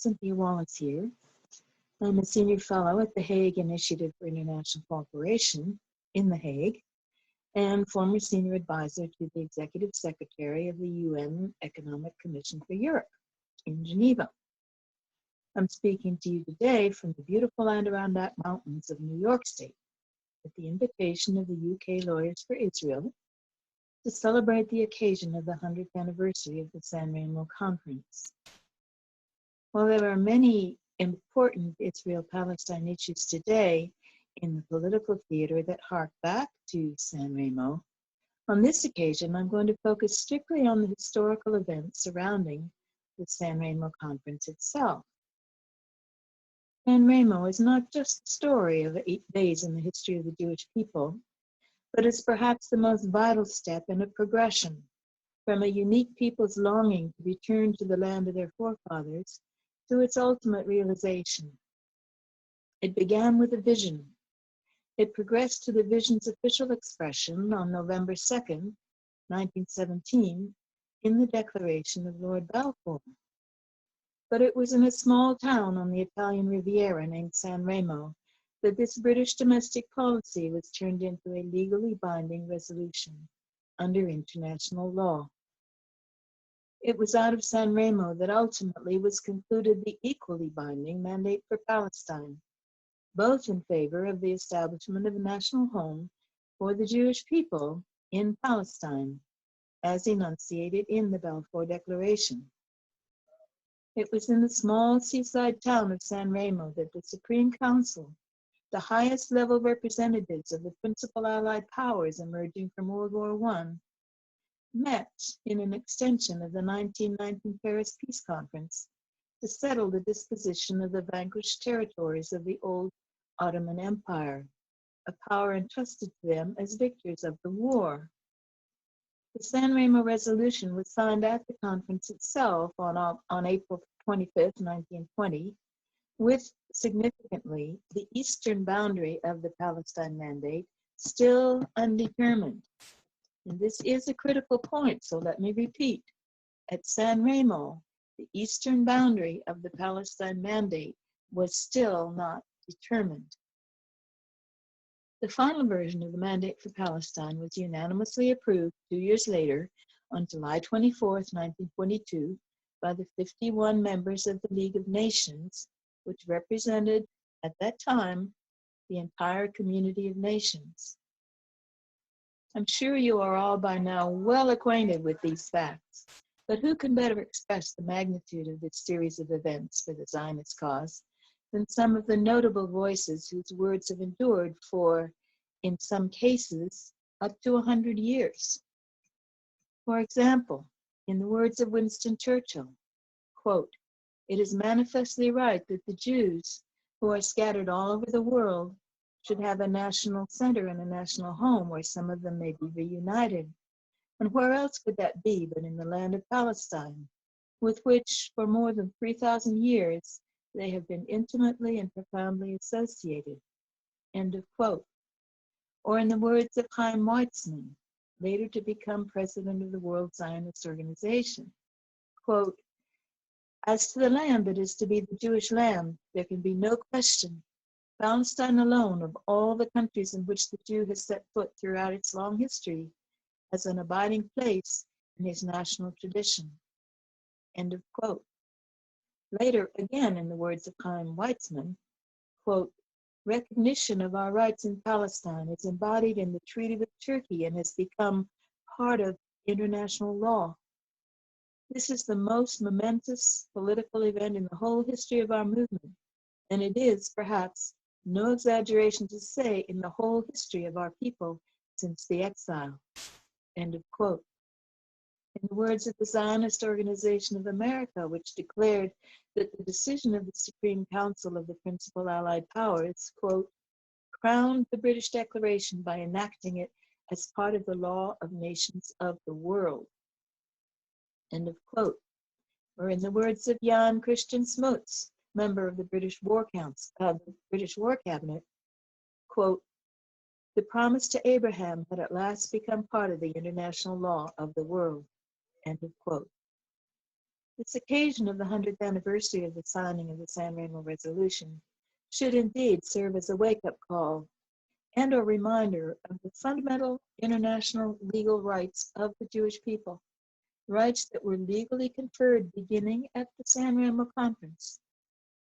Cynthia Day-Wallace here. I'm a senior fellow at the Hague Initiative for International Cooperation in The Hague and former senior advisor to the Executive Secretary of the UN Economic Commission for Europe in Geneva. I'm speaking to you today from the beautiful Adirondack Mountains of New York State at the invitation of the UK Lawyers for Israel to celebrate the occasion of the 100th anniversary of the San Remo Conference. While there are many important Israel-Palestine issues today in the political theater that hark back to San Remo, on this occasion I'm going to focus strictly on the historical events surrounding the San Remo Conference itself. San Remo is not just the story of 8 days in the history of the Jewish people, but is perhaps the most vital step in a progression from a unique people's longing to return to the land of their forefathers to its ultimate realization. It began with a vision. It progressed to the vision's official expression on November 2nd, 1917, in the Declaration of Lord Balfour. But it was in a small town on the Italian Riviera named San Remo that this British domestic policy was turned into a legally binding resolution under international law. It was out of San Remo that ultimately was concluded the equally binding mandate for Palestine, both in favor of the establishment of a national home for the Jewish people in Palestine, as enunciated in the Balfour Declaration. It was in the small seaside town of San Remo that the Supreme Council, the highest level representatives of the principal Allied powers emerging from World War I, met in an extension of the 1919 Paris Peace Conference to settle the disposition of the vanquished territories of the old Ottoman Empire, a power entrusted to them as victors of the war. The San Remo resolution was signed at the conference itself on April 25th, 1920, with, significantly, the eastern boundary of the Palestine Mandate still undetermined. And this is a critical point, so let me repeat. At San Remo, the eastern boundary of the Palestine Mandate was still not determined. The final version of the Mandate for Palestine was unanimously approved 2 years later, on July 24th, 1922, by the 51 members of the League of Nations, which represented, at that time, the entire community of nations. I'm sure you are all by now well acquainted with these facts, but who can better express the magnitude of this series of events for the Zionist cause than some of the notable voices whose words have endured for, in some cases, up to 100 years. For example, in the words of Winston Churchill, quote, "It is manifestly right that the Jews, who are scattered all over the world, should have a national center and a national home where some of them may be reunited. And where else could that be but in the land of Palestine, with which for more than 3,000 years they have been intimately and profoundly associated." End of quote. Or in the words of Chaim Weizmann, later to become president of the World Zionist Organization, quote, "As to the land that is to be the Jewish land, there can be no question. Palestine alone, of all the countries in which the Jew has set foot throughout its long history, has an abiding place in his national tradition." End of quote. Later, again in the words of Chaim Weizmann, quote, "Recognition of our rights in Palestine is embodied in the Treaty with Turkey and has become part of international law. This is the most momentous political event in the whole history of our movement, and it is, perhaps, no exaggeration to say, in the whole history of our people since the exile." End of quote. In the words of the Zionist Organization of America, which declared that the decision of the Supreme Council of the principal Allied powers, quote, "crowned the British Declaration by enacting it as part of the law of nations of the world." End of quote. Or in the words of Jan Christian Smuts, member of the British War Cabinet, quote, "The promise to Abraham had at last become part of the international law of the world." End of quote. This occasion of the 100th anniversary of the signing of the San Remo Resolution should indeed serve as a wake-up call and a reminder of the fundamental international legal rights of the Jewish people, rights that were legally conferred beginning at the San Remo Conference.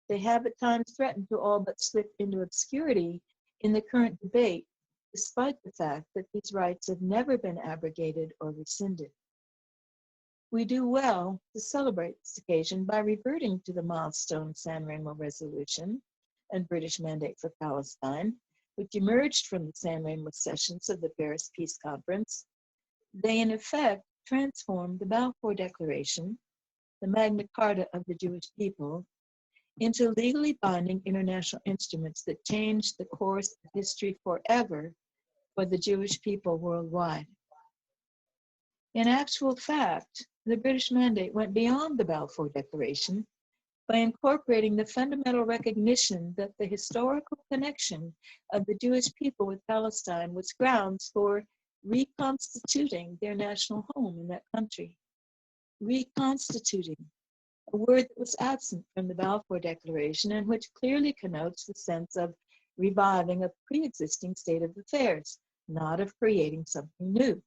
They have at times threatened to all but slip into obscurity in the current debate, despite the fact that these rights have never been abrogated or rescinded. We do well to celebrate this occasion by reverting to the milestone San Remo Resolution and British Mandate for Palestine, which emerged from the San Remo sessions of the Paris Peace Conference. They, in effect, transformed the Balfour Declaration, the Magna Carta of the Jewish people, into legally binding international instruments that changed the course of history forever for the Jewish people worldwide. In actual fact, the British Mandate went beyond the Balfour Declaration by incorporating the fundamental recognition that the historical connection of the Jewish people with Palestine was grounds for reconstituting their national home in that country. Reconstituting, a word that was absent from the Balfour Declaration and which clearly connotes the sense of reviving a pre-existing state of affairs, not of creating something new.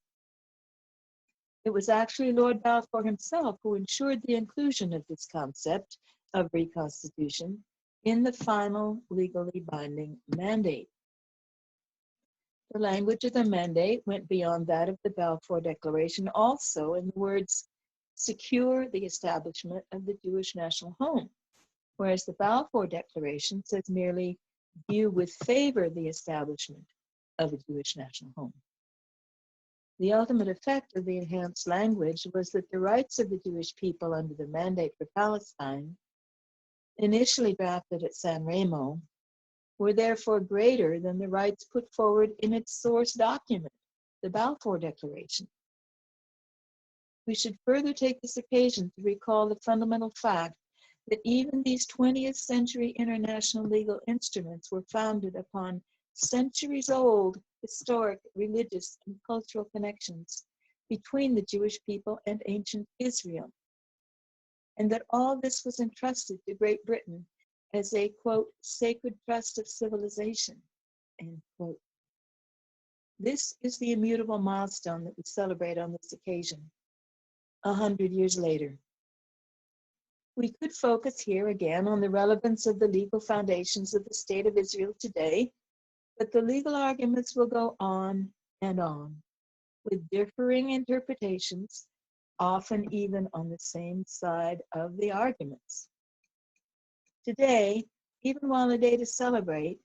It was actually Lord Balfour himself who ensured the inclusion of this concept of reconstitution in the final legally binding mandate. The language of the mandate went beyond that of the Balfour Declaration also in the words, secure the establishment of the Jewish national home, whereas the Balfour Declaration says merely, view with favor the establishment of a Jewish national home. The ultimate effect of the enhanced language was that the rights of the Jewish people under the Mandate for Palestine, initially drafted at San Remo, were therefore greater than the rights put forward in its source document, the Balfour Declaration. We should further take this occasion to recall the fundamental fact that even these 20th century international legal instruments were founded upon centuries-old historic, religious, and cultural connections between the Jewish people and ancient Israel, and that all this was entrusted to Great Britain as a, quote, sacred trust of civilization, end quote. This is the immutable milestone that we celebrate on this occasion, 100 years later. We could focus here again on the relevance of the legal foundations of the State of Israel today, but the legal arguments will go on, with differing interpretations, often even on the same side of the arguments. Today, even while a day to celebrate,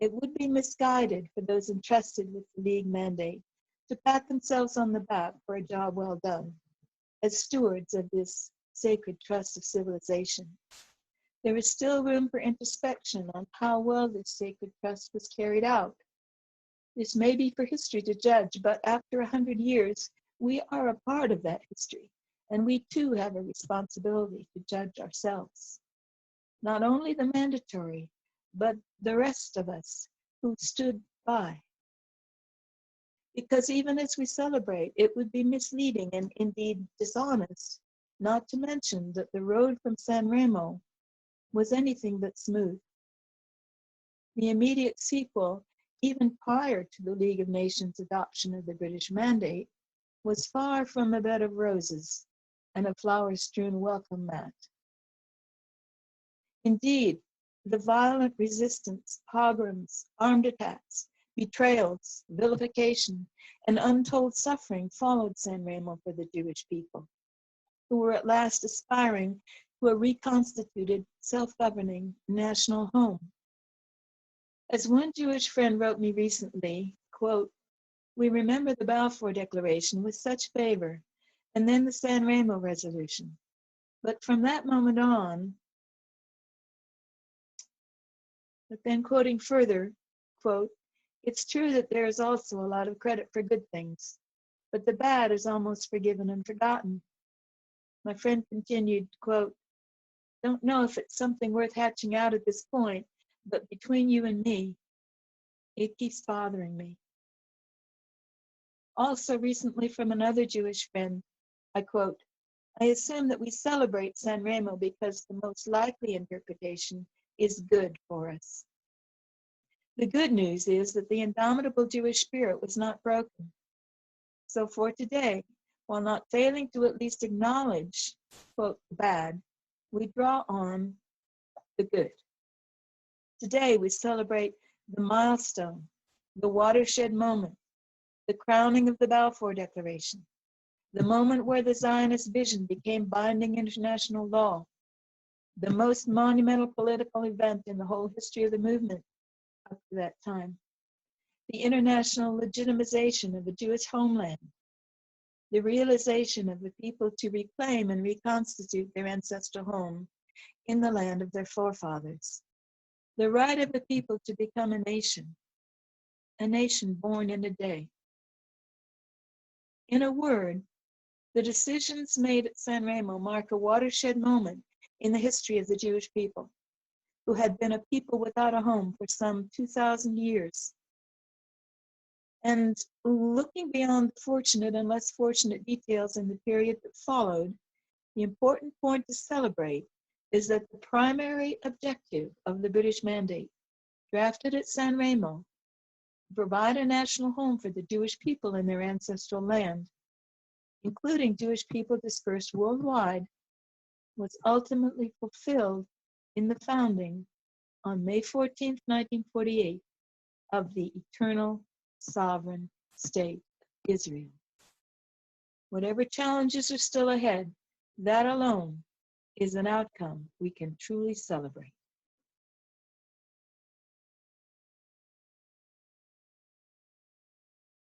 it would be misguided for those entrusted with the League mandate to pat themselves on the back for a job well done as stewards of this sacred trust of civilization. There is still room for introspection on how well this sacred trust was carried out. This may be for history to judge, but after 100 years, we are a part of that history, and we too have a responsibility to judge ourselves. Not only the mandatory, but the rest of us who stood by. Because even as we celebrate, it would be misleading and indeed dishonest not to mention that the road from San Remo was anything but smooth. The immediate sequel, even prior to the League of Nations adoption of the British Mandate, was far from a bed of roses and a flower-strewn welcome mat. Indeed, the violent resistance, pogroms, armed attacks, betrayals, vilification, and untold suffering followed San Remo for the Jewish people, who were at last aspiring to a reconstituted, self-governing national home. As one Jewish friend wrote me recently, quote, we remember the Balfour Declaration with such favor, and then the San Remo Resolution. But from that moment on, but then quoting further, quote, it's true that there is also a lot of credit for good things, but the bad is almost forgiven and forgotten. My friend continued, quote, don't know if it's something worth hatching out at this point, but between you and me, it keeps bothering me. Also recently from another Jewish friend, I quote, I assume that we celebrate San Remo because the most likely interpretation is good for us. The good news is that the indomitable Jewish spirit was not broken. So for today, while not failing to at least acknowledge, quote, the bad, we draw on the good. Today, we celebrate the milestone, the watershed moment, the crowning of the Balfour Declaration, the moment where the Zionist vision became binding international law, the most monumental political event in the whole history of the movement up to that time, the international legitimization of the Jewish homeland, the realization of the people to reclaim and reconstitute their ancestral home in the land of their forefathers, the right of the people to become a nation born in a day. In a word, the decisions made at San Remo mark a watershed moment in the history of the Jewish people, who had been a people without a home for some 2,000 years. And looking beyond the fortunate and less fortunate details in the period that followed, the important point to celebrate is that the primary objective of the British Mandate, drafted at San Remo, to provide a national home for the Jewish people in their ancestral land, including Jewish people dispersed worldwide, was ultimately fulfilled in the founding on May 14, 1948, of the eternal sovereign state of Israel. Whatever challenges are still ahead, that alone is an outcome we can truly celebrate.